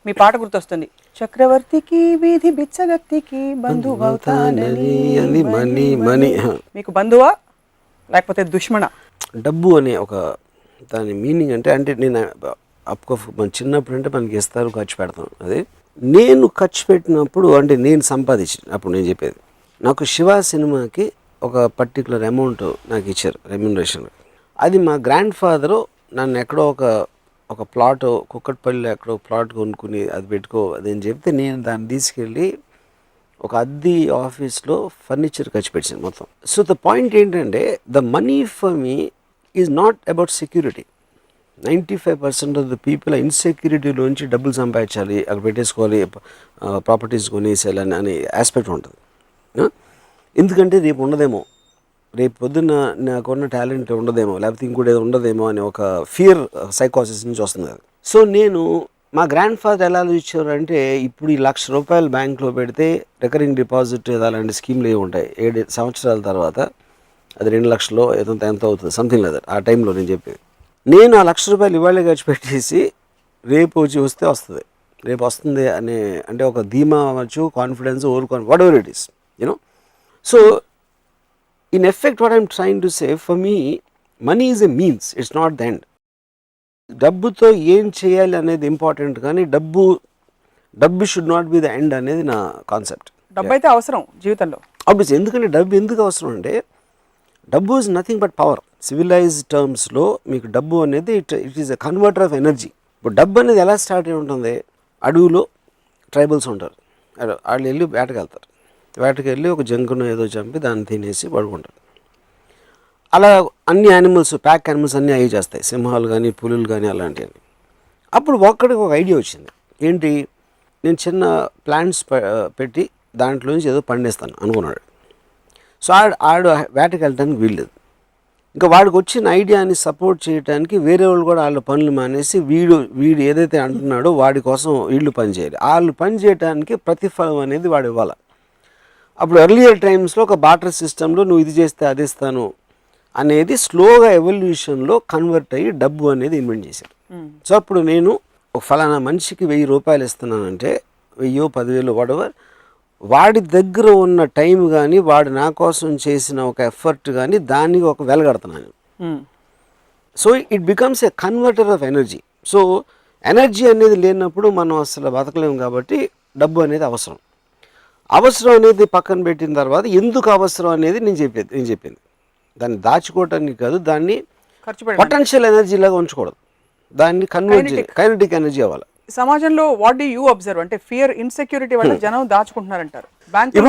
మీ పాట గుర్తొస్తుంది. చక్రవర్తికి వీధి బిచ్చగత్తికి బంధువవుతానని మనీ మనీ. మీకు బంధువా లేకపోతే దుష్మణ? డబ్బు అనే ఒక దాని మీనింగ్ అంటే నేను మన చిన్నప్పుడు అంటే మనకి ఇస్తారు, ఖర్చు పెడతాం. అది నేను ఖర్చు పెట్టినప్పుడు అంటే నేను సంపాదించినప్పుడు నేను చెప్పేది, నాకు శివ సినిమాకి ఒక పర్టికులర్ అమౌంట్ నాకు ఇచ్చారు రెమ్యునరేషన్. అది మా గ్రాండ్ ఫాదరు నన్ను ఎక్కడో ఒక ప్లాట్ కుక్కట్పల్లిలో ఎక్కడో ప్లాట్ కొనుక్కుని అది పెట్టుకో అదని చెప్తే నేను దాన్ని తీసుకెళ్ళి ఒక అద్దె ఆఫీస్లో ఫర్నిచర్ ఖర్చు పెట్టాను మొత్తం. సో ద పాయింట్ ఏంటంటే the money for me is not about security. 95% of the people ఆ ఇన్సెక్యూరిటీలోంచి డబ్బులు సంపాదించాలి, అక్కడ పెట్టేసుకోవాలి, ప్రాపర్టీస్ కొనేసేయాలని అనే ఆస్పెక్ట్ ఉంటుంది. ఎందుకంటే రేపు ఉండదేమో, రేపు పొద్దున్న నాకున్న టాలెంట్ ఉండదేమో, లేకపోతే ఇంకోటి ఏదో ఉండదేమో అనే ఒక ఫియర్ సైకాసిస్ నుంచి వస్తుంది అది. సో నేను మా గ్రాండ్ ఫాదర్ ఎలా ఇచ్చారంటే, ఇప్పుడు ఈ ₹1,00,000 బ్యాంక్లో పెడితే రికరింగ్ డిపాజిట్ అలాంటి స్కీమ్లు ఏమి ఉంటాయి, 7 సంవత్సరాల తర్వాత అది 2 లక్షలు ఎంత అవుతుంది సంథింగ్ లేదా ఆ టైంలో నేను చెప్పేది. నేను ఆ ₹1,00,000 ఇవాళే ఖర్చు పెట్టేసి రేపు వస్తే వస్తుంది, రేపు వస్తుంది అనే అంటే ఒక ధీమా అవ్వచ్చు, confidence, what ever it is, you know. So in effect what I'm trying to say, for me money is a means, it's not the end. డబ్బుతో ఏం చేయాలి అనేది ఇంపార్టెంట్, కానీ డబ్బు should not be the end అనేది నా కాన్సెప్ట్. డబ్బు అయితే అవసరం జీవితంలో ఆబ్వియస్లీ. ఎందుకంటే డబ్బు ఎందుకు అవసరం అంటే, డబ్బు is nothing but power. Civilized టర్మ్స్లో మీకు డబ్బు అనేది it is a converter of energy. ఇప్పుడు డబ్బు అనేది ఎలా స్టార్ట్ అయి ఉంటుంది, అడవిలో ట్రైబల్స్ ఉంటారు, వాళ్ళు వెళ్ళి వేటకెళ్తారు, వేటకి వెళ్ళి ఒక జంకును ఏదో చంపి దాన్ని తినేసి పడుకుంటారు. అలా అన్ని యానిమల్స్, ప్యాక్ యానిమల్స్ అన్నీ అవి చేస్తాయి, సింహాలు కానీ పులులు కానీ అలాంటివన్నీ. అప్పుడు ఒక్కడికి ఒక ఐడియా వచ్చింది, ఏంటి, నేను చిన్న ప్లాంట్స్ పెట్టి దాంట్లోంచి ఏదో పండిస్తాను అనుకున్నాడు. సో ఆడు వేటకి వెళ్ళడానికి వీల్లేదు. ఇంకా వాడికి వచ్చిన ఐడియాని సపోర్ట్ చేయడానికి వేరే వాళ్ళు కూడా వాళ్ళ పనులు మానేసి వీడు ఏదైతే అంటున్నాడో వాడి కోసం వీళ్ళు పని చేయాలి. వాళ్ళు పని చేయడానికి ప్రతిఫలం అనేది వాడు ఇవ్వాలి. అప్పుడు ఎర్లియర్ టైమ్స్లో ఒక బాటర్ సిస్టంలో నువ్వు ఇది చేస్తే అది ఇస్తాను అనేది స్లోగా ఎవల్యూషన్లో కన్వర్ట్ అయ్యి డబ్బు అనేది ఇన్వెంట్ చేశారు. సో అప్పుడు నేను ఒక ఫలానా మనిషికి ₹1,000 ఇస్తున్నానంటే 1,000, 10,000 వాడెవర్, వాడి దగ్గర ఉన్న టైం కానీ వాడు నా కోసం చేసిన ఒక ఎఫర్ట్ కానీ దానికి ఒక వెలగడుతున్నాను. So it becomes a converter of energy. So energy అనేది లేనప్పుడు మనం అసలు బతకలేము, కాబట్టి డబ్బు అనేది అవసరం. అవసరం అనేది పక్కన పెట్టిన తర్వాత ఎందుకు అవసరం అనేది నేను చెప్పింది దాన్ని దాచుకోవటానికి కాదు, దాన్ని పొటెన్షియల్ ఎనర్జీ లాగా ఉంచకూడదు, దాన్ని కైనెటిక్ ఎనర్జీ అవ్వాలి. సమాజంలో వాట్ డు యూ అబ్జర్వ్ అంటే ఫియర్, ఇన్సెక్యూరిటీ వల్ల జనం దాచుకుంటున్నారంటారు. అంటే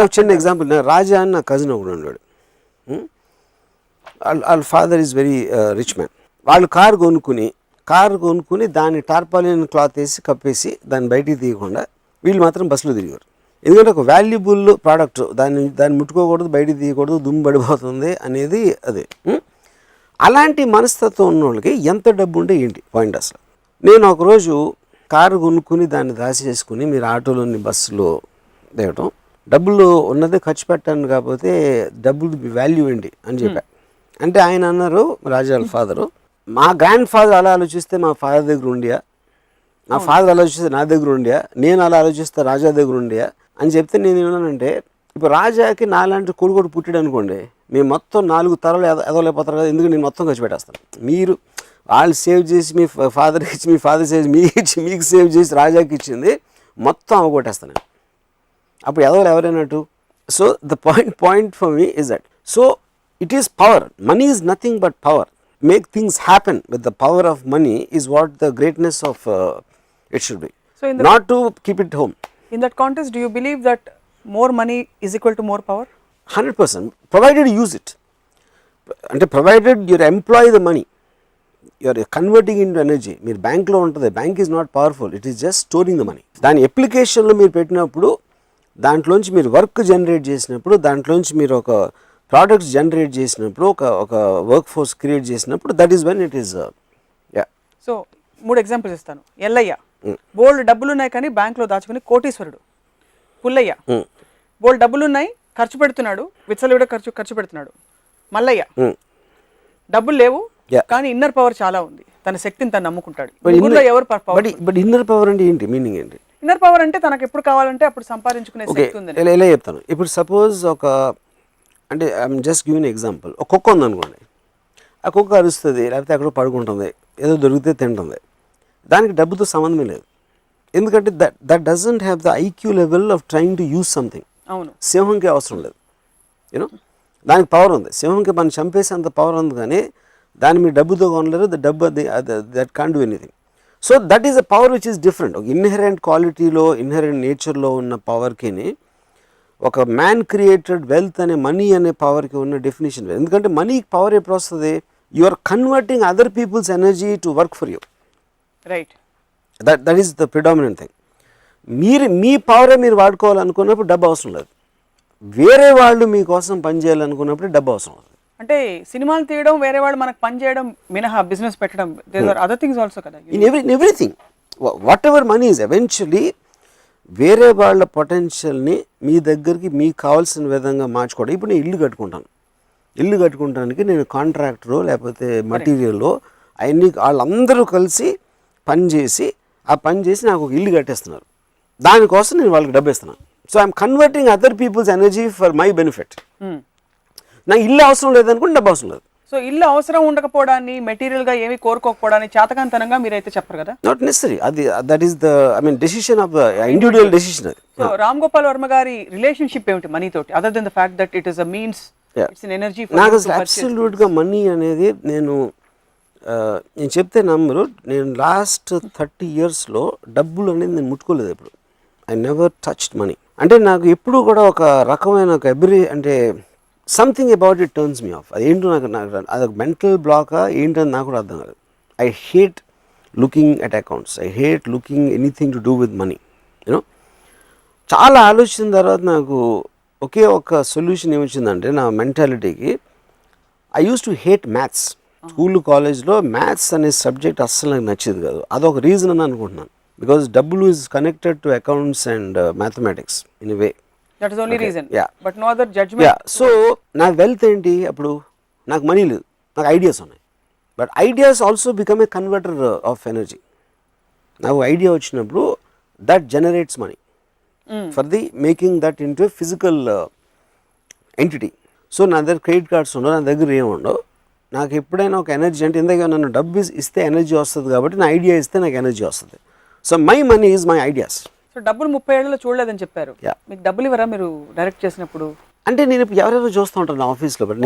ఒక చిన్న ఎగ్జాంపుల్, రాజా అని నా కజిన్ ఒకడు ఉన్నాడు, వాళ్ళ father is very rich man. వాళ్ళు కారు కొనుక్కుని దాన్ని టార్పాలిన్ క్లాత్ వేసి కప్పేసి దాన్ని బయటికి తీయకుండా వీళ్ళు మాత్రం బస్సులో తిరిగారు. ఎందుకంటే ఒక వాల్యుబుల్ ప్రోడక్ట్, దాన్ని ముట్టుకోకూడదు, బయటికి తీయకూడదు, దుమ్ము పడిపోతుంది అనేది అదే. అలాంటి మనస్తత్వం ఉన్న వాళ్ళకి ఎంత డబ్బు ఉంటే ఏంటి పాయింట్ అసలు. నేను ఒకరోజు కారు కొనుక్కుని దాన్ని దాచేసుకుని మీరు ఆటోలోని బస్సులో దిగటం, డబ్బులు ఉన్నదే ఖర్చు పెట్టాను కాకపోతే డబ్బులు వాల్యూ ఏంటి అని చెప్పా. అంటే ఆయన అన్నారు, రాజా ఫాదరు, మా గ్రాండ్ ఫాదర్ అలా ఆలోచిస్తే మా ఫాదర్ దగ్గర ఉండియా, నా ఫాదర్ ఆలోచిస్తే నా దగ్గర ఉండియా, నేను అలా ఆలోచిస్తే రాజా దగ్గర ఉండియా అని చెప్తే నేను ఏమన్నానంటే, ఇప్పుడు రాజాకి నాలాంటి కొడుకు పుట్టాడు అనుకోండి, మేము మొత్తం 4 తరాలు ఎదవలేకపోతారు కదా, ఎందుకంటే నేను మొత్తం ఖర్చు పెట్టేస్తాను. మీరు వాళ్ళు సేవ్ చేసి మీ ఫాదర్కి ఇచ్చి, మీ ఫాదర్ సేవ్ మీకు సేవ్ చేసి రాజాకి ఇచ్చింది మొత్తం అవగొట్టేస్తాను. అప్పుడు ఎవరైనట్టు. So the point for me is that. So it is power. Money is nothing but power. Make things happen with the power of money is what the greatness of it should be. So not to keep it home. In that context, do you believe that more money is equal to more power? 100%, provided you use it. And provided you employ the money, you are converting into energy. Meer bank lo untadi, bank is not powerful, it is just storing the money. Dani application lo meer pettinappudu, dantloంచి meer work generate chesinappudu, dantloంచి meer oka products generate చేసినప్పుడు, ఒక work force create చేసినప్పుడు, that is when it is. So 3 examples ఇస్తాను. ఎల్లయ్య బోల్డ్ డబ్బులున్నాయి కానీ బ్యాంక్లో దాచుకుని కోటీశ్వరుడు. పుల్లయ్య బోల్డ్ డబ్బులున్నాయి, ఖర్చు పెడుతున్నాడు, విచ్చలవిడ ఖర్చు పెడుతున్నాడు. మల్లయ్య డబ్బులు లేవు, Yeah. కానీ ఇన్నర్ పవర్ చాలా ఉంది, తన శక్తిని తను నమ్ముకుంటాడు. ముగ్గురులో ఎవరు పవర్? బట్ ఇన్నర్ పవర్ అంటే ఏంటి, మీనింగ్ ఏంటి? ఇన్నర్ పవర్ అంటే తనకు ఎప్పుడు కావాలంటే అప్పుడు సంపాదించుకునే శక్తి ఉంది. ఇలా చెప్తాను. ఇప్పుడు సపోజ్ అంటే ఐఎమ్ జస్ట్ గివింగ్ ఎగ్జాంపుల్. ఒక కుక్క ఉందనుకోండి, ఆ కుక్క అరుస్తుంది, లేకపోతే అక్కడ పడుకుంటుంది, ఏదో దొరికితే తింటుంది, దానికి డబ్బుతో సంబంధమే లేదు. ఎందుకంటే that doesn't have the IQ level of trying to use something. అవును, సింహంకి అవసరం లేదు, యూనో, దానికి పవర్ ఉంది. సింహంకి మనం చంపేసేంత పవర్ ఉంది, కానీ దాన్ని మీరు డబ్బుతో కొనలేరు. That can't do anything. So that is a power which is different. ఒక ఇన్హెరెంట్ క్వాలిటీలో, ఇన్హెరెంట్ నేచర్లో ఉన్న పవర్కి ఒక మ్యాన్ క్రియేటెడ్ వెల్త్ అనే మనీ అనే పవర్కి ఉన్న డెఫినేషన్ వేరు. ఎందుకంటే మనీకి పవర్ ఎప్పుడు వస్తుంది? You are converting other people's energy to work for you. Right, that is the predominant thing. మీ పవరే మీరు వాడుకోవాలనుకున్నప్పుడు డబ్బు అవసరం లేదు. వేరే వాళ్ళు మీకోసం పనిచేయాలనుకున్నప్పుడు డబ్బు అవసరం లేదు. అంటే సినిమాలు తీయడం, వేరే వాళ్ళు మనకు పని చేయడం మినహా బిజినెస్ పెట్టడం, there are other things also కదా. In everything whatever money is eventually వేరే వాళ్ళ పొటెన్షియల్ని మీ దగ్గరికి మీకు కావాల్సిన విధంగా మార్చుకోవడం. ఇప్పుడు నేను ఇల్లు కట్టుకుంటానికి నేను కాంట్రాక్టరో లేకపోతే మటీరియల్లో అవన్నీ వాళ్ళందరూ కలిసి పని చేసి నాకు ఒక ఇల్లు కట్టేస్తున్నారు. దానికోసం నేను వాళ్ళకి డబ్బు ఇస్తున్నాను. So I'm converting other people's energy for my benefit. నాకు ఇల్లు అవసరం లేదనుకుంటే డబ్బు అవసరం లేదు. సో ఇల్లు అవసరం ఉండకపోవడాన్ని, మెటీరియల్ గా ఏమి కోరుకోకపోవడాన్ని చేతకాంతనంగా మీరైతే చెప్పరు కదా. Not necessary. That is the decision of the individual decision. అది. సో రామ్ గోపాల్ వర్మ గారి రిలేషన్షిప్ ఏమిటి మనీ తోటి, other than the fact that it is a means, it's an energy? నాకు అసలు అబ్సల్యూట్ గా మనీ అనేది నేను చెప్తే నమ్మరు. నేను లాస్ట్ 30 yearsలో డబ్బులు అనేది నేను ముట్టుకోలేదు ఎప్పుడు. I never touched money. అంటే నాకు ఎప్పుడు కూడా ఒక రకమైన ఒక something about it turns me of. అదేంటో నాకు అదొక మెంటల్ బ్లాకా ఏంటని నాకు కూడా అర్థం కాదు. I hate looking at accounts. I hate looking anything to do with money. You know, చాలా ఆలోచించిన తర్వాత నాకు ఒకే ఒక సొల్యూషన్ ఏమొచ్చిందంటే నా మెంటాలిటీకి, I use to hate maths. School కాలేజ్లో మ్యాథ్స్ అనే సబ్జెక్ట్ అస్సలు నాకు నచ్చేది కాదు. అదొక రీజన్ అని అనుకుంటున్నాను. బికాజ్ డబ్బులు is connected to accounts and mathematics in a way. That is only reason. Yeah. But no other judgment. Yeah. So నా వెల్త్ ఏంటి? అప్పుడు నాకు మనీ లేదు, నాకు ఐడియాస్ ఉన్నాయి. But ideas also become a converter of energy. నాకు idea వచ్చినప్పుడు that generates money for the making that into A physical entity. So నా దగ్గర క్రెడిట్ కార్డ్స్ ఉండవు, నా దగ్గర ఏముండవు. నాకు ఎప్పుడైనా ఒక ఎనర్జీ అంటే ఇందాక నన్ను డబ్బు ఇస్తే ఎనర్జీ వస్తుంది, కాబట్టి నా ఐడియా ఇస్తే నాకు ఎనర్జీ వస్తుంది. So my money is my ideas. So డబ్బులు 30 ఏళ్లలో చూడలేదని చెప్పారు. మీకు డబ్బులు ఇవ్వరా మీరు డైరెక్ట్ చేసినప్పుడు? అంటే నేను ఇప్పుడు ఎవరెవరు చూస్తూ ఉంటాను నా ఆఫీస్లో, బట్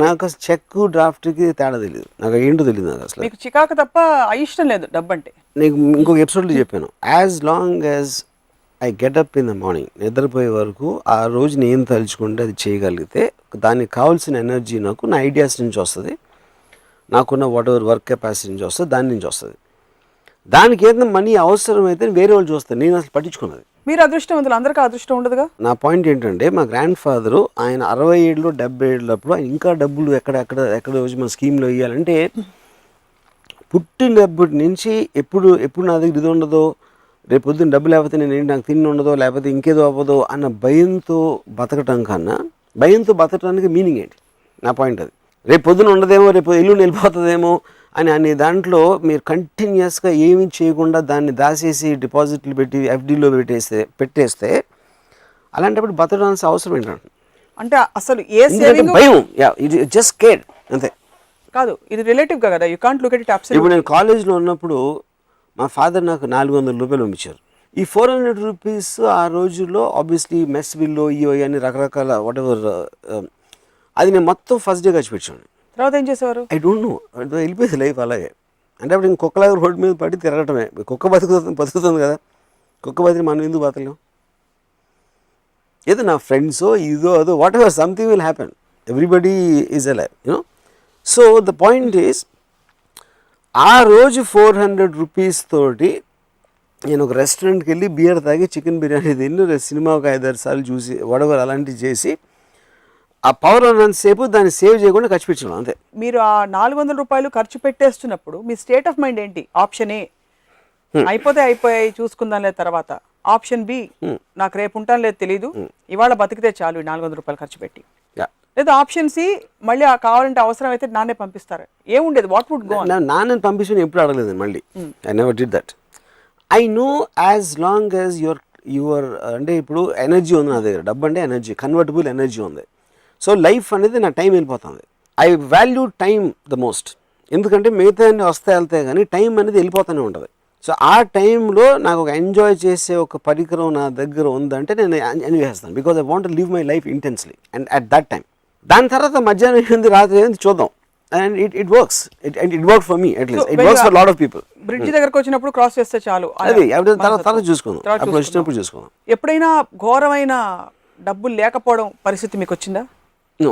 నాకు చెక్ డ్రాఫ్ట్కి తేడా తెలియదు, నాకు ఏంటో తెలియదు. నాకు అసలు మీకు చికాకు తప్ప అయిష్టం లేదు డబ్బు అంటే. నీకు ఇంకొక ఎపిసోడ్లో చెప్పాను, as long as I get up in the morning, నిద్రపోయే వరకు ఆ రోజు నేను తలుచుకుంటే అది చేయగలిగితే దానికి కావాల్సిన ఎనర్జీ నాకు నా ఐడియాస్ నుంచి వస్తుంది, నాకున్న వాట్ ఎవర్ వర్క్ కెపాసిటీ నుంచి వస్తుంది, దాని నుంచి వస్తుంది. దానికి ఏదైనా మనీ అవసరమైతే వేరే వాళ్ళు చూస్తారు, నేను అసలు పట్టించుకున్నది. మీరు అదృష్టవంతులు, అందరికీ అదృష్టం ఉండదుగా. నా పాయింట్ ఏంటంటే మా గ్రాండ్ ఫాదరు ఆయన 60 ఏళ్ళు 70 ఏళ్ళప్పుడు ఆయన ఇంకా డబ్బులు ఎక్కడ వచ్చి మన స్కీమ్లో ఇవ్వాలంటే పుట్టినప్పటి నుంచి ఎప్పుడు నా దగ్గర ఇది ఉండదో, రేపు పొద్దున్న డబ్బు లేకపోతే నాకు తిండి ఉండదో, లేకపోతే ఇంకేదో అవ్వదో అన్న భయంతో బతకటం కన్నా, భయంతో బతకటానికి మీనింగ్ ఏంటి? నా పాయింట్ అది. రేపు పొద్దున ఉండదేమో, రేపు ఇల్లు వెళ్ళిపోతుందేమో అని దాంట్లో మీరు కంటిన్యూస్గా ఏమీ చేయకుండా దాన్ని దాచేసి డిపాజిట్లు పెట్టి ఎఫ్డీలో పెట్టేస్తే అలాంటప్పుడు బతకడానికి అవసరం ఏంటంటే అంటే అసలు ఏ సేవింగ్ భయం, ఇది జస్ట్ కేర్ అంతే. కాదు, ఇది రిలేటివ్ కదా, you can't look at it absolutely. ఇప్పుడు నేను కాలేజ్లో ఉన్నప్పుడు మా ఫాదర్ నాకు 400 రూపాయలు పంపించారు. ఈ 400 రూపీస్ ఆ రోజుల్లో ఆబ్వియస్లీ మెస్ బిల్లో ఇవో అని రకరకాల వాట్ ఎవర్, అది నేను మొత్తం ఫస్ట్ డే ఖర్చు పెట్టాను. తర్వాత ఏం చేసేవారు? ఐ డోంట్ నో, వెళ్ళిపోయింది లైఫ్ అలాగే. అంటే అప్పుడు ఇంక కుక్కలాగా రోడ్డు మీద పడి తిరగటమే. కుక్క బతుకుతుంది కదా, కుక్క బతికి మనం ఎందుకు బతకలేం? ఏదో నా ఫ్రెండ్సో ఇదో అదో what ever something will happen, everybody is alive, you know. So the point is, ఆ రోజు 400 రూపీస్ తోటి నేను ఒక రెస్టారెంట్కి వెళ్ళి బియర్ తాగి చికెన్ బిర్యానీ తిని సినిమా ఒక 5-6 సార్లు చూసి వడవర్ అలాంటివి చేసి ఆ పవర్ ఉన్నంతసేపు దాన్ని సేవ్ చేయకుండా ఖర్చు పెట్టడం అంతే. మీరు ఆ 400 రూపాయలు ఖర్చు పెట్టేస్తున్నప్పుడు మీ స్టేట్ ఆఫ్ మైండ్ ఏంటి? ఆప్షన్ ఏ, అయిపోయాయి చూసుకుందాం లేదు తర్వాత. ఆప్షన్ బి, నాకు రేపు ఉంటాను లేదు తెలీదు, ఇవాళ బతికితే చాలు 400 రూపాయలు ఖర్చు పెట్టి. లేదా ఆప్షన్ సి మళ్ళీ కావాలంటే అవసరం అయితే నాన్నే పంపిస్తారు, ఏముండేది? What would go? నాన్నని పంపించి ఎప్పుడు అడగలేదు మళ్ళీ. I never did that. I know as long as your అంటే ఇప్పుడు ఎనర్జీ ఉంది నా దగ్గర, డబ్బు అంటే ఎనర్జీ, కన్వర్టబుల్ ఎనర్జీ ఉంది. సో లైఫ్ అనేది నా టైం వెళ్ళిపోతుంది. I value time the most. ఎందుకంటే మిగతా అన్ని వస్తాయి వెళ్తాయి కానీ టైం అనేది వెళ్ళిపోతూనే ఉంటుంది. సో ఆ టైంలో నాకు ఒక ఎంజాయ్ చేసే ఒక పరికరం నా దగ్గర ఉందంటే నేను ఎంజాయ్ చేస్తాను. Because I want live my life intensely and at that time. దాని తర్వాత మధ్యాహ్నం ఏంది రాత్రి ఏంది చూద్దాం. And it works. It work for me at least. It works for lot of people. Bridge దగ్గరకు వచ్చినప్పుడు క్రాస్ చేస్తే చాలు, అది తర్వాత చూసుకుందాం, అప్పుడు వచ్చినప్పుడు చూసుకుందాం. ఎప్పుడైనా ఘోరమైన డబ్బులు లేకపోవడం పరిస్థితి మీకు వచ్చిందా? నో.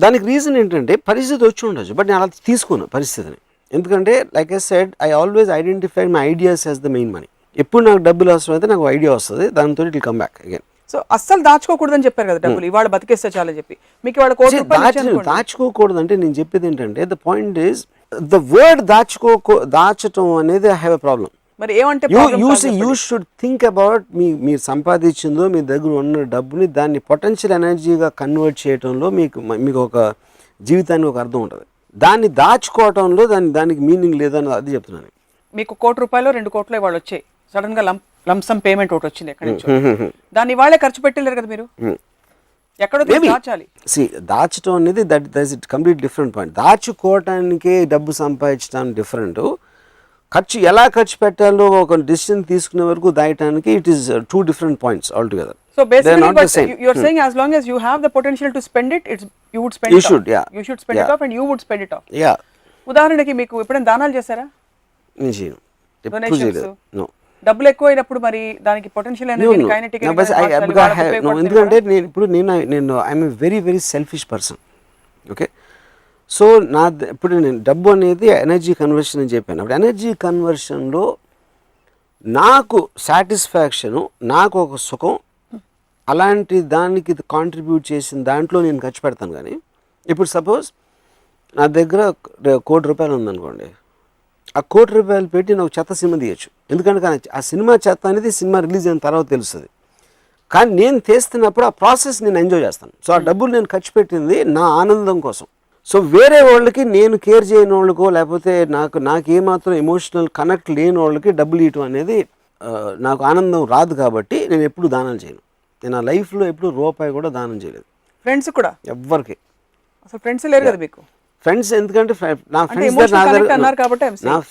దానికి రీజన్ ఏంటంటే పరిస్థితి వచ్చి ఉండొచ్చు, బట్ నేను అలా తీసుకోను పరిస్థితిని. ఎందుకంటే like I said, I always identify my ideas as the main money. ఎప్పుడు నాకు డబ్బులు అవసరం అయితే నాకు ఐడియా వస్తుంది, దాంతో it will come back again. So అస్సలు దాచుకోకూడదని చెప్పారు కదా డబ్బులు, ఇవాళ బతికేస్తే చాలని చెప్పి. మీకు ఇవాళ దాచుకోకూడదు అంటే నేను చెప్పేది ఏంటంటే, the point is the word దాచటం అనేది ఐ హ్యావ్ ఎ ప్రాబ్లం. మరి ఏమంటే యూ షుడ్ థింక్ అబౌట్ మీరు సంపాదించిందో మీ దగ్గర ఉన్న డబ్బుని దాన్ని పొటెన్షియల్ ఎనర్జీగా కన్వర్ట్ చేయడంలో మీకు ఒక జీవితానికి ఒక అర్థం ఉంటుంది. దాన్ని దాచుకోవటంలో దానికి మీనింగ్ లేదని అది చెప్తున్నాను. మీకు ₹1 2 కోట్లు ఇవాళ వచ్చాయి, సడన్ గా లంసమ్ పేమెంట్ ఒకటి వచ్చింది ఎక్కడి నుంచో, దాన్ని ఇవాళే ఖర్చు పెట్టలేరు కదా మీరు, ఎక్కడో దాచాలి. దాచడం అనేది that it complete different point. దాచుకోవటానికే డబ్బు సంపాదించడం డిఫరెంట్, ఖర్చు ఎలా ఖర్చు పెట్టాలో ఒక డిసిషన్ తీసుకునే వరకు దాయటానికి it is 2 different points altogether. So basically you are saying as long as you have the potential to spend it, you would spend it off. You should spend it off and you would spend it off. Yeah. ఉదాహరణకి మీకు ఎప్పుడైనా దానాలు చేశారా? నేను చేయను, ఎప్పుడు చేయలేదు. No. డబ్బులు ఎక్కువ అయినప్పుడు మరి దానికి పొటెన్షియల్ ఎనర్జీ కైనెటిక్ ఎందుకంటే నేను I'm a very very selfish person. Okay, so ఇప్పుడు నేను డబ్బు అనేది ఎనర్జీ కన్వర్షన్ అని చెప్పాను. అప్పుడు ఎనర్జీ కన్వర్షన్లో నాకు సాటిస్ఫాక్షను, నాకు ఒక సుఖం, అలాంటి దానికి కాంట్రిబ్యూట్ చేసిన దాంట్లో నేను ఖర్చు పెడతాను. కానీ ఇప్పుడు సపోజ్ నా దగ్గర ₹1,00,00,000 ఉందనుకోండి, ఆ ₹1,00,00,000 పెట్టి నాకు చెత్త సినిమా తీయచ్చు. ఎందుకంటే ఆ సినిమా చెత్త అనేది సినిమా రిలీజ్ అయిన తర్వాత తెలుస్తుంది. కానీ నేను తీస్తున్నప్పుడు ఆ ప్రాసెస్ నేను ఎంజాయ్ చేస్తాను. సో ఆ డబ్బులు నేను ఖర్చు పెట్టింది నా ఆనందం కోసం. సో వేరే వాళ్ళకి, నేను కేర్ చేయని వాళ్ళకో లేకపోతే నాకు ఏమాత్రం ఎమోషనల్ కనెక్ట్ లేని వాళ్ళకి డబ్బులు ఇవ్వటం అనేది నాకు ఆనందం రాదు. కాబట్టి నేను ఎప్పుడు దానం చేయను. నేను ఆ లైఫ్లో ఎప్పుడు రూపాయి కూడా దానం చేయలేదు. ఫ్రెండ్స్ కూడా ఎవ్వరికి అసలు ఫ్రెండ్స్ లేరు కదా మీకు? ఫ్రెండ్స్ ఎందుకంటే నా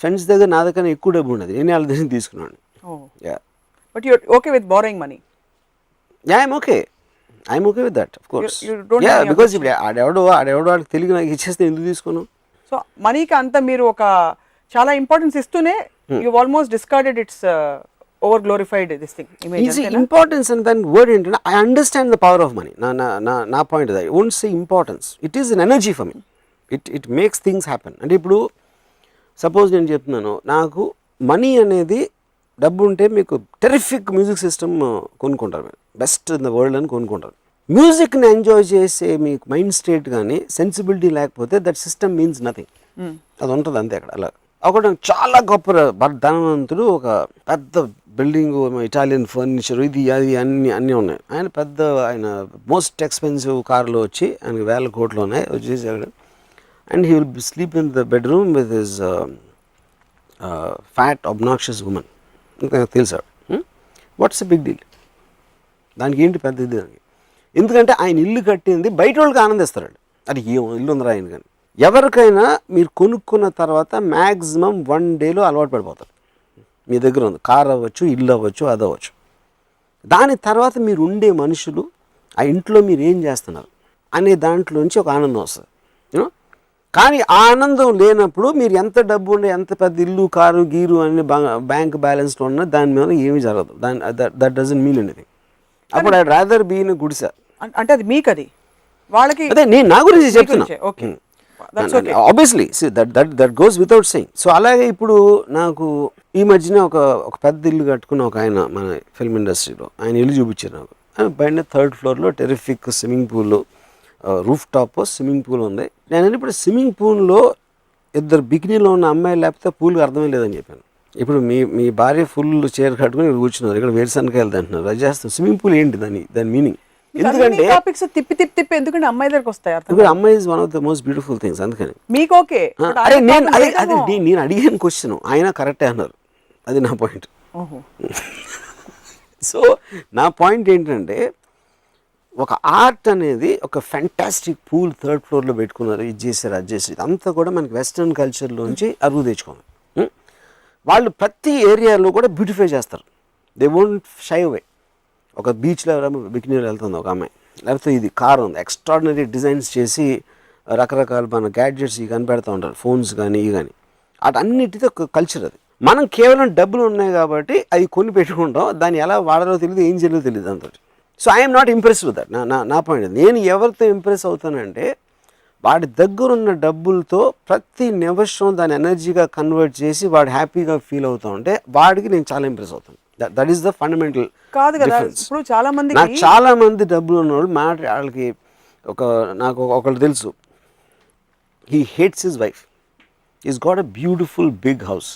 ఫ్రెండ్స్ దగ్గర నా దగ్గర ఎక్కువ డబ్బు ఉండదు, నేను వాళ్ళ దగ్గర తీసుకున్నాను. But you okay with borrowing money? Yeah, I'm okay with that, of course. Yeah, because ఇప్పుడు ఆడెవడో వాడికి తెలియదు, నాకు ఇచ్చేస్తే ఎందుకు తీసుకోను? సో మనీకి అంతా మీరు ఒక చాలా ఇంపార్టెన్స్ ఇస్తూనే you almost discarded it's over glorified this thing image. Importance అని దాని వర్డ్ ఏంటంటే I understand the power of money. నా point I won't say importance, it is an energy for me. It makes things happen. అంటే ఇప్పుడు suppose నేను చెప్తున్నాను, నాకు money అనేది డబ్బు ఉంటే మీకు టెరిఫిక్ మ్యూజిక్ సిస్టమ్ కొనుక్కుంటారు, బెస్ట్ ఇన్ ద వరల్డ్ అని కొనుక్కుంటారు. మ్యూజిక్ని ఎంజాయ్ చేసే మీకు మైండ్ స్టేట్ కానీ సెన్సిబిలిటీ లేకపోతే దట్ సిస్టమ్ మీన్స్ నథింగ్. అది ఉంటుంది అంతే అక్కడ. అలా ఒకటి చాలా గొప్ప ధనవంతుడు, ఒక పెద్ద బిల్డింగ్, ఇటాలియన్ ఫర్నిచర్, ఇది అది అన్నీ ఉన్నాయి. ఆయన మోస్ట్ ఎక్స్పెన్సివ్ కార్లో వచ్చి ఆయనకి వేల కోట్లు ఉన్నాయి వచ్చేసాడు. And he will sleep in the bedroom with his fat, obnoxious woman. తెలుసా? What's a big deal? దానికి ఏంటి పెద్ద ఇది? ఎందుకంటే ఆయన ఇల్లు కట్టింది బయట వాళ్ళకి ఆనందిస్తాడు. అది ఏ ఇల్లు ఉందిరా ఆయన. కానీ ఎవరికైనా మీరు కొనుక్కున్న తర్వాత మ్యాక్సిమం 1 dayలో అలవాటు పడిపోతారు. మీ దగ్గర ఉంది కార్ అవ్వచ్చు, ఇల్లు అవ్వచ్చు, అది అవ్వచ్చు. దాని తర్వాత మీరు ఉండే మనుషులు, ఆ ఇంట్లో మీరు ఏం చేస్తున్నారు అనే దాంట్లోంచి ఒక ఆనందం వస్తుంది. యూనో, కానీ ఆనందం లేనప్పుడు మీరు ఎంత డబ్బు ఉండే, ఎంత పెద్ద ఇల్లు, కారు, గీరు అన్ని బ్యాంక్ బ్యాలెన్స్లో ఉన్నా దాని మీద ఏమీ జరగదు. That doesn't mean anything. అప్పుడు ఐ రాదర్ బీ ఇన్ గుడిస. అంటే అది మీకు, అది వాళ్ళకి, అదే నేను నా గురించి చెప్తున్నా. Obviously that goes without saying. So అలాగే ఇప్పుడు నాకు ఈ మధ్యన ఒక పెద్ద ఇల్లు కట్టుకున్న ఒక ఆయన మన ఫిల్మ్ ఇండస్ట్రీలో, ఆయన ఇల్లు చూపించారు నాకు. పైన 3rd floorలో terrific swimming pool, roof top swimming pool ఉంది. నేను ఇప్పుడు స్విమ్మింగ్ పూల్లో 2 బికినీలో ఉన్న అమ్మాయిలు లేకపోతే పూల్కి అర్థమే లేదని చెప్పాను. ఇప్పుడు మీ భార్య ఫుల్ చీర కట్టుకుని కూర్చున్నారు, ఇక్కడ వేరుశనగకాయలు తింటున్నారు, అది చేస్తాం. స్విమ్మింగ్ పూల్ ఏంటి దాని మీనింగ్? ఎందుకంటే టాపిక్స్ తిప్పి ఎందుకంటే అమ్మాయి దగ్గరికి వస్తాయి అర్థం ఇప్పుడు అమ్మాయి is one of the most beautiful things అందుకని మీకు ఓకే అరే నేను అడిగాను క్వశ్చన్ ఆయన కరెక్టే అన్నారు అది నా పాయింట్. సో నా పాయింట్ ఏంటంటే ఒక ఆర్ట్ అనేది ఒక ఫ్యాంటాస్టిక్ పూల్ 3rd ఫ్లోర్లో పెట్టుకున్నారు, ఇది చేశారు అది చేశారు, ఇదంతా కూడా మనకి వెస్ట్రన్ కల్చర్లోంచి అరువు తెచ్చుకోవాలి. వాళ్ళు ప్రతి ఏరియాలో కూడా బ్యూటిఫై చేస్తారు. They won't shy away. ఒక బీచ్లో బికినీలో వెళ్తుంది ఒక అమ్మాయి, లేకపోతే ఇది కార్ ఉంది ఎక్స్ట్రాడినరీ డిజైన్స్ చేసి రకరకాల మన గ్యాడ్జెట్స్ ఇవి కనిపెడతా ఉంటారు, ఫోన్స్ కానీ ఇవి కానీ, అటన్నిటితో ఒక కల్చర్ అది. మనం కేవలం డబ్బులు ఉన్నాయి కాబట్టి అవి కొని పెట్టుకుంటాం, దాన్ని ఎలా వాడాలో తెలియదు, ఏం చేయాలో తెలియదు అంత. So I'm not impress with that. నా పాయింట్ నేను ఎవరితో ఇంప్రెస్ అవుతానంటే వాడి దగ్గర ఉన్న డబ్బులతో ప్రతి నిమిషం దాని ఎనర్జీగా కన్వర్ట్ చేసి వాడు హ్యాపీగా ఫీల్ అవుతా ఉంటే వాడికి నేను చాలా ఇంప్రెస్ అవుతాను. దట్ ఈస్ ద ఫండమెంటల్ కాదు కదా. ఇప్పుడు చాలా మంది డబ్బులు ఉన్నవాళ్ళు వాళ్ళకి నాకు ఒకళ్ళు తెలుసు, he hates his wife, is got a beautiful big house.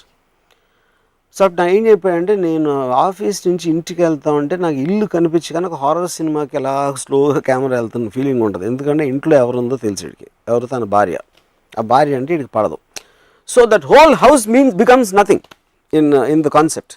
So అప్పుడు నాకు ఏం చెప్పాడంటే, నేను ఆఫీస్ నుంచి ఇంటికి వెళ్తా ఉంటే నాకు ఇల్లు కనిపించి కానీ ఒక హారర్ సినిమాకి ఎలా స్లోగా కెమెరా వెళ్తున్న ఫీలింగ్ ఉంటుంది. ఎందుకంటే ఇంట్లో ఎవరుందో తెలిసి వీడికి, ఎవరు తన భార్య, ఆ భార్య అంటే వీడికి పడదు. So that whole house becomes nothing in the concept.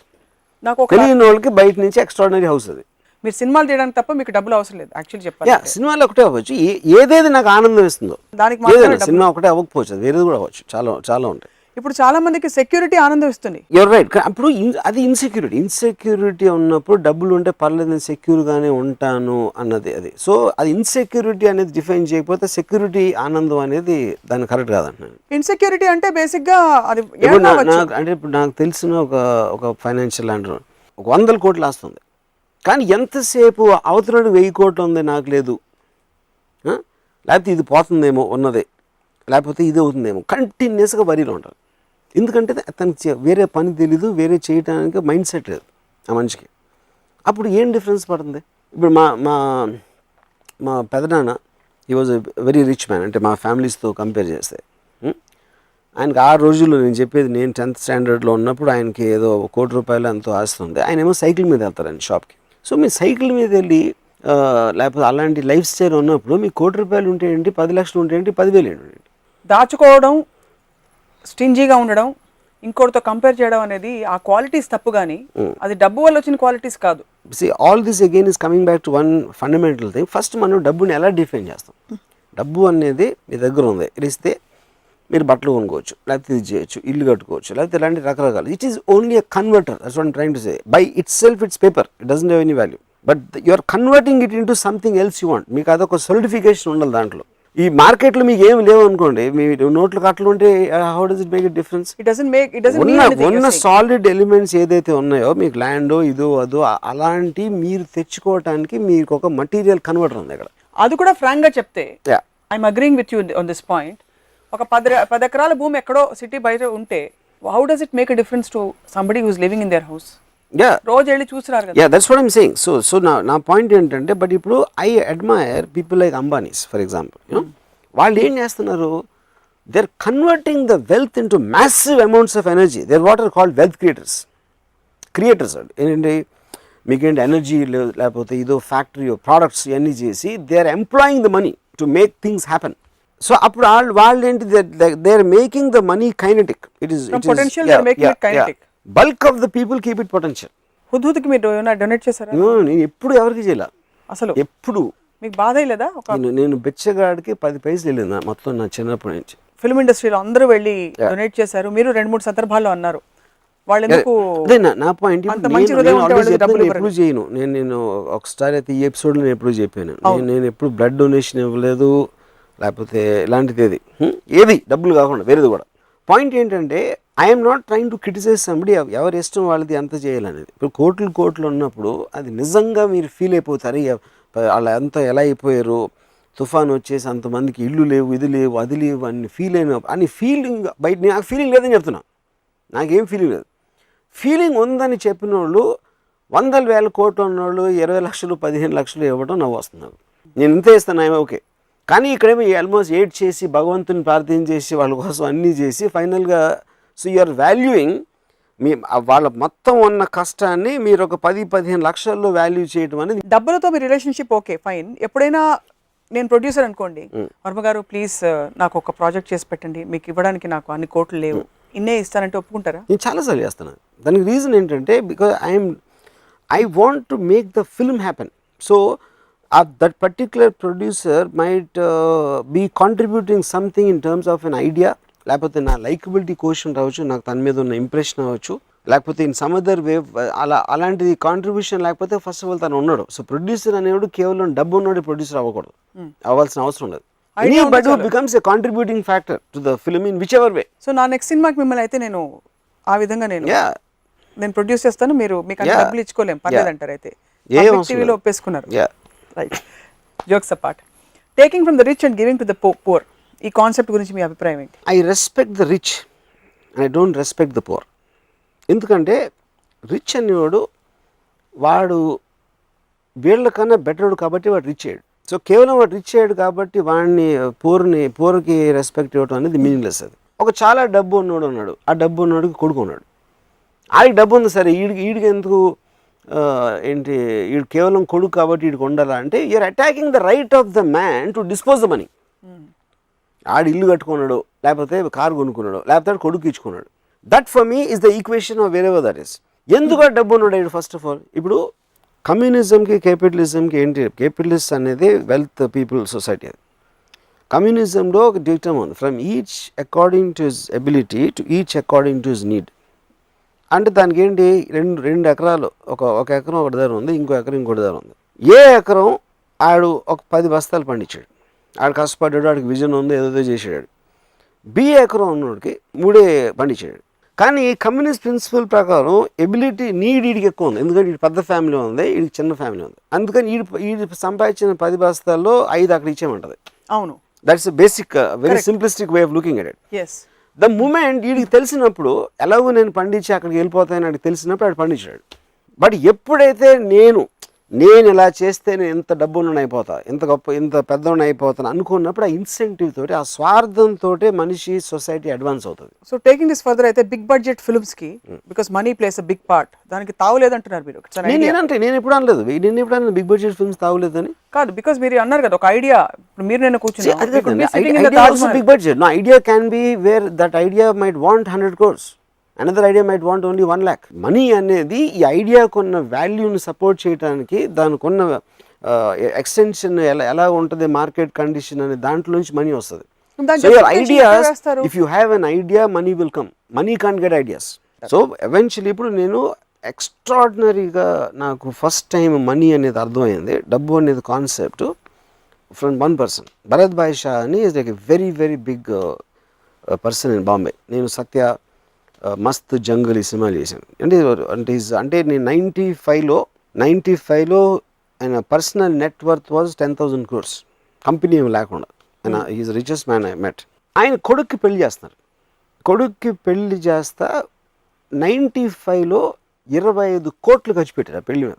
తెలియని వాళ్ళకి బయట నుంచి ఎక్స్ట్రాడినరీ హౌస్ అది. మీరు సినిమాలు తీయడానికి తప్ప మీకు డబ్బులు అవసరం లేదు యాక్చువల్లీ చెప్పాలి. సినిమాలు ఒకటే అవ్వచ్చు, ఏదేది నాకు ఆనందం ఇస్తుందో దానికి సినిమా ఒకటే అవ్వకపోవచ్చు, అది వేరేది కూడా అవ్వచ్చు, చాలా చాలా ఉంటాయి. ఇప్పుడు చాలా మందికి సెక్యూరిటీ ఆనందం ఇస్తుంది. You're right. అప్పుడు అది ఇన్సెక్యూరిటీ ఉన్నప్పుడు డబ్బులు ఉంటే పర్లేదు నేను సెక్యూర్గానే ఉంటాను అన్నది అది. సో అది ఇన్సెక్యూరిటీ అనేది డిఫైన్ చేయకపోతే సెక్యూరిటీ ఆనందం అనేది దాన్ని కరెక్ట్ కాదంటున్నాను. ఇన్సెక్యూరిటీ అంటే బేసిక్గా అది అంటే ఇప్పుడు నాకు తెలిసిన ఒక ఫైనాన్షియల్ అండర్ 100 కోట్లు వస్తుంది, కానీ ఎంతసేపు అవతల 1000 కోట్లు ఉంది నాకు లేదు, లేకపోతే ఇది పోతుందేమో ఉన్నదే, లేకపోతే ఇది అవుతుందేమో, కంటిన్యూస్గా వరీలో ఉంటారు. ఎందుకంటే తనకి వేరే పని తెలీదు, వేరే చేయడానికి మైండ్ సెట్ లేదు ఆ మనిషికి. అప్పుడు ఏం డిఫరెన్స్ పడుతుంది? ఇప్పుడు మా పెదనాన్న he was a very rich man, అంటే మా ఫ్యామిలీస్తో కంపేర్ చేస్తే ఆయనకి ఆ రోజుల్లో నేను చెప్పేది, నేను 10th స్టాండర్డ్లో ఉన్నప్పుడు ఆయనకి ఏదో 1 కోటి రూపాయలు ఎంతో ఆస్తుంది. ఆయన ఏమో సైకిల్ మీద వెళ్తారండి షాప్కి. సో మీ సైకిల్ మీద వెళ్ళి లేకపోతే అలాంటి లైఫ్ స్టైల్ ఉన్నప్పుడు మీకు 1 కోటి రూపాయలు ఉంటే ఏంటి, 10 లక్షలు ఉంటే ఏంటి, 10,000 ఏంటి? దాచుకోవడం, స్టింజీగా ఉండడం, ఇంకోటితో కంపేర్ చేయడం అనేది ఆ క్వాలిటీస్ తప్పు, కానీ అది డబ్బు వల్ల వచ్చిన క్వాలిటీస్ కాదు. All this again is coming back to one fundamental thing. First మనం డబ్బుని ఎలా డిఫైన్ చేస్తాం? డబ్బు అనేది మీ దగ్గర ఉంది, ఇస్తే మీరు బట్టలు కొనుక్కోవచ్చు, లేకపోతే ఇది చేయొచ్చు, ఇల్లు కట్టుకోవచ్చు, లేకపోతే ఇలాంటి రకరకాలు. It is only a converter. That's what I'm trying to say. By itself it's paper, it doesn't have any value, but you are converting it into something else you want. మీకు అదొక solidification ఉండాలి దాంట్లో. ఈ మార్కెట్లో మీకు ఏమి లేవు అనుకోండి, మీ నోట్లు కట్టలు ఉంటే how does it make it difference? ఉన్న సాలిడ్ ఎలిమెంట్స్ ఏదైతే ఉన్నాయో, మీకు ల్యాండో ఇదో అదో అలాంటి మీరు తెచ్చుకోవటానికి మీకు ఒక మటీరియల్ కన్వర్టర్ ఉంది ఇక్కడ. అది కూడా ఫ్రాంక్ గా చెప్తే I'm agreeing with you on this point. ఒక 10 ఎకరాల భూమి ఎక్కడో సిటీ బయట ఉంటే how does it make a difference to somebody who is living in their house? రోజు వెళ్ళి చూసినారు కదా. That's what I'm saying. So నా పాయింట్ ఏంటంటే, బట్ ఇప్పుడు I admire people like Ambanis for example. వాళ్ళు ఏం చేస్తున్నారు? They are converting the wealth into massive amounts of energy. They are what are called wealth creators. ఏంటంటే మీకేంటి ఎనర్జీ లేకపోతే ఇదో ఫ్యాక్టరీ ప్రోడక్ట్స్ ఇవన్నీ చేసి they are employing the money to make things happen. So అప్పుడు వాళ్ళు ఏంటి, they are making the money kinetic. It is bulk of the people keep it potential. హుద్హుద్కి మీరు డొనేట్ చేశారా? నేను ఎప్పుడు ఎవరికి చేయాల అసలు. ఎప్పుడు మీకు బాధ లేదా? నేను బెచ్చగాడికి 10 పైసలు వెళ్ళింది మొత్తం నా చిన్నప్పటి నుంచి. ఫిల్మ్ ఇండస్ట్రీలో అందరూ వెళ్ళి డొనేట్ చేశారు. మీరు 2-3 సందర్భాల్లో అన్నారు వాళ్ళు ఎందుకు. నా పాయింట్ ఎప్పుడు చేయను నేను ఒకసారి అయితే ఈ ఎపిసోడ్లో నేను ఎప్పుడు చెప్పాను, నేను ఎప్పుడు బ్లడ్ డొనేషన్ ఇవ్వలేదు, లేకపోతే ఇలాంటిది ఏది డబ్బులు కాకుండా వేరేది కూడా. పాయింట్ ఏంటంటే I'm not trying to criticize somebody, ఎవరి ఇష్టం వాళ్ళది ఎంత చేయాలనేది. ఇప్పుడు కోట్లు ఉన్నప్పుడు అది నిజంగా మీరు ఫీల్ అయిపోతారు, వాళ్ళు ఎంత ఎలా అయిపోయారు, తుఫాన్ వచ్చేసి అంతమందికి ఇల్లు లేవు, ఇది లేవు, అది లేవు అని ఫీలింగ్ బయట. నాకు ఫీలింగ్ లేదని చెప్తున్నా, నాకేం ఫీలింగ్ లేదు. ఫీలింగ్ ఉందని చెప్పిన వాళ్ళు 100,000 కోట్లు ఉన్నవాళ్ళు 20 లక్షలు 15 లక్షలు ఇవ్వడం నవ్వు వస్తున్నారు. నేను ఇంత ఇస్తాను ఓకే, కానీ ఇక్కడేమో ఆల్మోస్ట్ 8 చేసి భగవంతుని ప్రార్థన చేసి వాళ్ళ కోసం అన్నీ చేసి ఫైనల్గా. సో యు ఆర్ వాల్యూయింగ్ వాళ్ళ మొత్తం ఉన్న కష్టాన్ని మీరు ఒక 10-15 లక్షల్లో వాల్యూ చేయడం అనేది. డబ్బులతో మీ రిలేషన్షిప్ ఓకే ఫైన్, ఎప్పుడైనా నేను ప్రొడ్యూసర్ అనుకోండి, వర్మ గారు ప్లీజ్ నాకు ఒక ప్రాజెక్ట్ చేసి పెట్టండి, మీకు ఇవ్వడానికి నాకు అన్ని కోట్లు లేవు, ఇన్నే ఇస్తానంటే ఒప్పుకుంటారా? నేను చాలాసార్లు చేస్తాను. దానికి రీజన్ ఏంటంటే because I want to make the film happen. So that particular producer might be contributing something in terms of an idea, లేకపోతే నా లైకబిలిటీ క్వశ్చన్ రావచ్చు, నాకు తన మీద ఉన్న ఇంప్రెషన్ అవ్వచ్చు, లేకపోతే ఇన్ సమ్ అదర్ వే అలాంటిది కాంట్రిబ్యూషన్ లేకపోతే ఫస్ట్ ఆఫ్ ఆల్ తను ఉన్నాడు. సో ప్రొడ్యూసర్ అనేవాడు కేవలం డబ్బు ఉన్నాడు ప్రొడ్యూసర్ అవ్వకూడదు, అవ్వాల్సిన అవసరం లేదు. Anybody who becomes a contributing factor to the film in whichever way. So నా నెక్స్ట్ సినిమాకి మిమ్మల్ని అయితే నేను ఆ విధంగా నేను ప్రొడ్యూస్ చేస్తాను, మీరు మీకు అంత డబ్బులు ఇచ్చుకోలేం పర్లేదు అంటారు. అయితే టీవీలో ఒప్పేసుకున్నారు. Right, jokes apart, taking from the rich and giving to the poor, ఈ కాన్సెప్ట్ గురించి మీ అభిప్రాయం ఏంటి? I respect the rich and I don't respect the poor. ఎందుకంటే రిచ్ అనేవాడు వాడు వీళ్ళకన్నా బెటర్డు కాబట్టి వాడు రిచ్ అయ్యాడు. సో కేవలం వాడు రిచ్ అయ్యాడు కాబట్టి వాడిని పూర్కి రెస్పెక్ట్ ఇవ్వడం అనేది మీనింగ్లెస్. అది ఒక చాలా డబ్బు ఉన్నోడు ఉన్నాడు, ఆ డబ్బు ఉన్నోడికి కొడుకు ఉన్నాడు, ఆడికి డబ్బు ఉంది సరే, ఈడికి ఎందుకు ఏంటి ఈడు కేవలం కొడుకు కాబట్టి ఈడికి ఉండాలా అంటే you are attacking the right of the man to dispose the money. ఆడు ఇల్లు కట్టుకున్నాడు, లేకపోతే కారు కొనుక్కున్నాడు, లేకపోతే కొడుకు ఇచ్చుకున్నాడు. That for me is the equation of wherever that is. ఎందుకు డబ్బు ఉన్నాడు ఫస్ట్ ఆఫ్ ఆల్? ఇప్పుడు కమ్యూనిజంకి క్యాపిటలిజంకి ఏంటి? క్యాపిటలిస్ట్ అనేది వెల్త్ పీపుల్ సొసైటీ. అది కమ్యూనిజంలో ఒక డిక్టమ్ ఉంది, from each according to his ability to each according to his need. అంటే దానికి ఏంటి, రెండు ఎకరాలు, ఒక ఎకరం ఒకటి దగ్గర ఉంది, ఇంకో ఎకరం ఇంకోటి దగ్గర ఉంది. ఏ ఎకరం ఆడు ఒక 10 బస్తాలు పండించాడు, ఆడు కష్టపడ్డాడు, ఆడికి విజన్ ఉంది, ఏదో చేసాడు. బి ఎకరం ఉన్నోడికి 3 పండించాడు. కానీ కమ్యూనిస్ట్ ప్రిన్సిపల్ ప్రకారం ఎబిలిటీ నీడ్ ఈడికి ఎక్కువ ఉంది, ఎందుకంటే వీడి పెద్ద ఫ్యామిలీ ఉంది, వీడికి చిన్న ఫ్యామిలీ ఉంది. అందుకని వీడి సంపాదించిన 10 బస్తాల్లో 5 అక్కడ ఇచ్చేయమంటది. అవును, that's basic very simplistic way of looking at it. The moment వీడికి తెలిసినప్పుడు ఎలాగో నేను పండించి అక్కడికి వెళ్ళిపోతానని వాడికి తెలిసినప్పుడు వాడు పండించాడు. బట్ ఎప్పుడైతే నేను ఇలా చేస్తే నేను ఎంత డబ్బులను అయిపోతా, ఎంత గొప్ప, ఇంత పెద్దవాడిని అయిపోతాను అనుకున్నప్పుడు ఆ ఇన్సెంటివ్ తోటి, ఆ స్వార్థంతో మనిషి సొసైటీ అడ్వాన్స్ అవుతుంది. సో టేకింగ్ దిస్ ఫర్దర్ అయితే బిగ్ బడ్జెట్ ఫిల్మ్స్ కి because money plays a big part, దానికి తావులేదంటున్నారు మీరు. నేను ఎప్పుడు అనలేదు, బిగ్ బడ్జెట్ ఫిల్మ్స్ తావులేదని కాదు, బికాస్ మీరు అన్నారు కదా ఒక ఐడియా, మీరు నేను కూర్చున్నా big budget. No idea can be where that idea might want 100 crores. Another idea might want only 1 lakh. Money అనేది ఈ ఐడియాకు ఉన్న వాల్యూని సపోర్ట్ చేయడానికి, దానికి ఉన్న ఎక్స్టెన్షన్ ఎలా ఉంటుంది, మార్కెట్ కండిషన్ అనే దాంట్లో నుంచి మనీ వస్తుంది. So your ideas, if you have an idea, money will come. Money can't get ideas. So eventually ఇప్పుడు నేను ఎక్స్ట్రాడినరీగా నాకు ఫస్ట్ టైం మనీ అనేది అర్థమైంది, డబ్బు అనేది concept from one person. Bharat bhai Shah అని is like a very very big person in Bombay. నేను సత్య, మస్త్ జంగల్ ఈ సినిమాలు చేశాను. అంటే నేను 95లో ఆయన personal net worth was 10,000 crores, company ఏమి లేకుండా. ఆయన is richest man I met. ఆయన కొడుక్కి పెళ్లి చేస్తున్నారు. కొడుక్కి పెళ్లి చేస్తా 95లో 25 కోట్లు ఖర్చు పెట్టారు ఆ పెళ్లి మీద.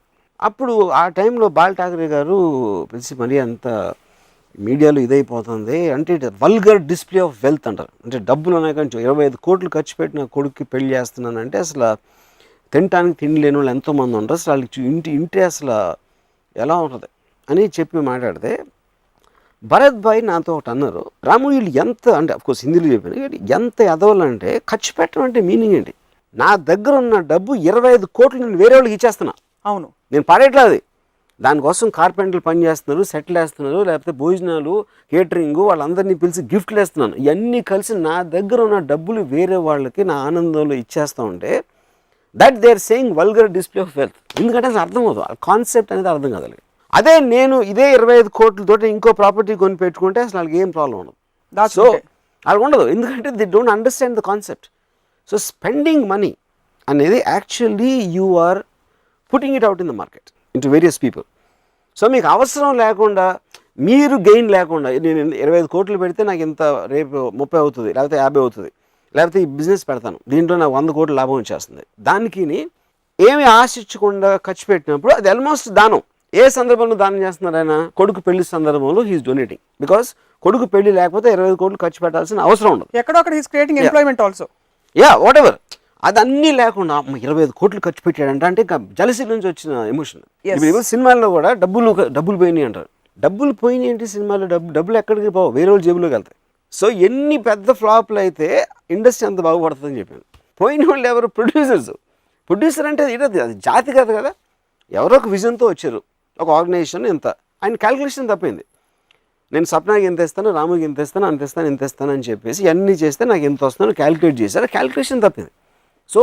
అప్పుడు ఆ టైంలో బాల్ ఠాకరే గారు పిలిచి మరీ అంత మీడియాలో ఇదైపోతుంది అంటే వల్గర్ డిస్ప్లే ఆఫ్ వెల్త్ అంటారు. అంటే డబ్బులు ఉన్నాయి కానీ 25 కోట్లు ఖర్చు పెట్టిన కొడుక్కి పెళ్లి చేస్తున్నానంటే అసలు తినటానికి తిండి లేని వాళ్ళు ఎంతోమంది ఉంటారు, అసలు వాళ్ళకి ఇంటి అసలు ఎలా ఉంటుంది అని చెప్పి మాట్లాడితే భరత్ భాయ్ నాతో ఒకటి అన్నారు, రాము వీళ్ళు ఎంత అంటే అఫ్కోర్స్ హిందీలో చెప్పాను, ఎంత ఎదవాలంటే ఖర్చు పెట్టడం అంటే మీనింగ్ ఏంటి? నా దగ్గర ఉన్న డబ్బు 25 కోట్లు నేను వేరే వాళ్ళకి ఇచ్చేస్తున్నా. అవును, నేను పడేట్లేదు. దానికోసం కార్పెంటర్లు పని చేస్తున్నారు, సెటిల్ వేస్తున్నారు, లేకపోతే భోజనాలు, కేటరింగ్, వాళ్ళందరినీ పిలిచి గిఫ్ట్లు వేస్తున్నాను. ఇవన్నీ కలిసి నా దగ్గర ఉన్న డబ్బులు వేరే వాళ్ళకి నా ఆనందంలో ఇచ్చేస్తూ ఉంటే that they are saying vulgar display of wealth. ఎందుకంటే అసలు అర్థం అవుతుంది, ఆ కాన్సెప్ట్ అనేది అర్థం కాదు. అదే నేను ఇదే 25 కోట్లతోటి ఇంకో ప్రాపర్టీ కొని పెట్టుకుంటే అసలు వాళ్ళకి ఏం ప్రాబ్లం ఉండదు. సో వాళ్ళకి ఉండదు, ఎందుకంటే they don't understand the concept. So spending money అనేది actually you are putting it out in the market into various people. So మీకు అవసరం లేకుండా, మీరు గెయిన్ లేకుండా, నేను 25 కోట్లు పెడితే నాకు ఇంత రేపు 30 అవుతుంది, లేకపోతే 50 అవుతుంది, లేకపోతే ఈ బిజినెస్ పెడతాను, దీంట్లో నాకు 100 కోట్ల లాభం వచ్చేస్తుంది. దానికి ఏమి ఆశించకుండా ఖర్చు పెట్టినప్పుడు అది ఆల్మోస్ట్ దానం. ఏ సందర్భంలో దానం చేస్తున్నారు ఆయన? కొడుకు పెళ్లి సందర్భంలో హీఈస్ డొనేటింగ్. బికాస్ కొడుకు పెళ్లి లేకపోతే 25 కోట్లు ఖర్చు పెట్టాల్సిన అవసరం ఉండదు. ఎక్కడో అక్కడ he's creating employment also. What ever. అది అన్నీ లేకుండా 25 కోట్లు ఖర్చు పెట్టాడంట అంటే ఇంకా జలసీ నుంచి వచ్చిన ఎమోషన్. ఇప్పుడు సినిమాల్లో కూడా డబ్బులు పోయినాయి అంటారు. డబ్బులు పోయినాయి ఏంటి సినిమాలో? డబ్బులు ఎక్కడికి పోవు, వేరే వాళ్ళ జేబులోకి వెళ్తాయి. సో ఎన్ని పెద్ద ఫ్లాప్లు అయితే ఇండస్ట్రీ అంత బాగుపడుతుందని చెప్పాను. పోయిన వాళ్ళు ఎవరు? ప్రొడ్యూసర్ అంటే అది జాతి కాదు కదా, ఎవరో ఒక విజన్తో వచ్చారు, ఒక ఆర్గనైజేషన్ ఇంత, ఆయన క్యాలిక్యులేషన్ తప్పింది. నేను సప్నాకి ఎంత ఇస్తాను, రాముకి ఎంత ఇస్తాను, ఇంత ఇస్తాను అని చెప్పేసి అన్నీ చేస్తే నాకు ఎంత వస్తుందో క్యాలిక్యులేట్ చేశారు, క్యాలిక్యులేషన్ తప్పింది. So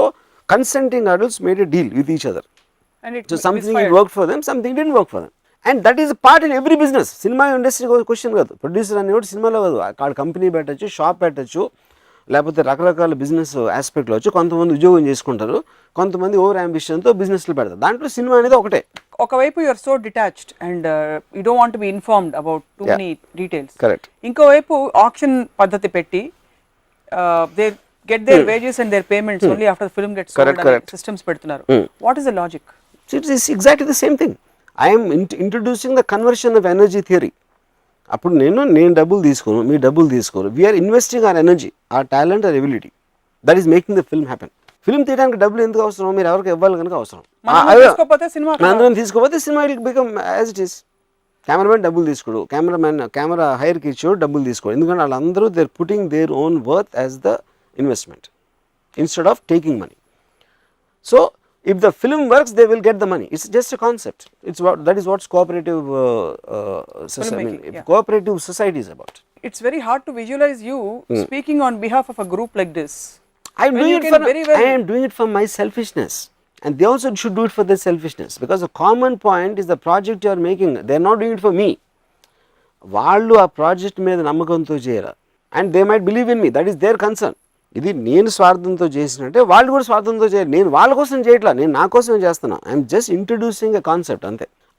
consenting adults made a deal with each other. So something it work for them, something didn't work for them. And that is part in every business. Cinema industry question కాదు, producer అనేవాడు సినిమాలో కాదు, అక్కడ company పెట్టచ్చు, shop పెట్టచ్చు, లేకపోతే రకరకాల business ఆస్పెక్ట్లో వచ్చి కొంతమంది ఉద్యోగం చేసుకుంటారు, కొంతమంది ఓవర్ అంబిషన్తో బిజినెస్లు పెడతారు. దాంట్లో సినిమా అనేది ఒకటే. ఒకవైపు you're so detached and you don't want be informed about too many details. Correct. ఇంకోవైపు ఆక్షన్ పద్ధతి పెట్టి they get their wages and their payments only after film gets sold అనే సిస్టమ్స్ పెడుతున్నారు. What is the logic? It is exactly the same thing. I'm introducing the conversion of energy theory. అప్పుడు నేను డబ్బులు తీసుకోను, మీ డబ్బులు తీసుకోరు, we're investing our energy, our talent, our ability. That is making the film happen. Film తీయడానికి డబ్బులు ఎందుకు అవసరం? మీరు ఎవరికి ఇవ్వాలి కనుక అవసరం. అందరం తీసుకోపోతే cinema will become as it is. Cameraman డబ్బులు తీసుకోడు, కెమెరా హైర్కి ఇచ్చాడు, డబ్బులు తీసుకోడు. ఎందుకంటే వాళ్ళందరూ they are putting their own worth as the investment instead of taking money. So if the film works, they will get the money. It's just a concept. That is what cooperative cooperative society is about. It's very hard to visualize you speaking on behalf of a group like this. I am doing it for my selfishness, and they also should do it for their selfishness, because the common point is the project you are making. They are not doing it for me. వాళ్ళు ఆ project మీద నమ్మకంతో చేయరా, and they might believe in me. That is their concern. ఇది నేను స్వార్థంతో చేసినట్టే వాళ్ళు కూడా స్వార్థంతో చేయరు. నేను వాళ్ళ కోసం చేయట్లా, నేను నా కోసమే చేస్తున్నా. I'm just introducing a concept అంతే.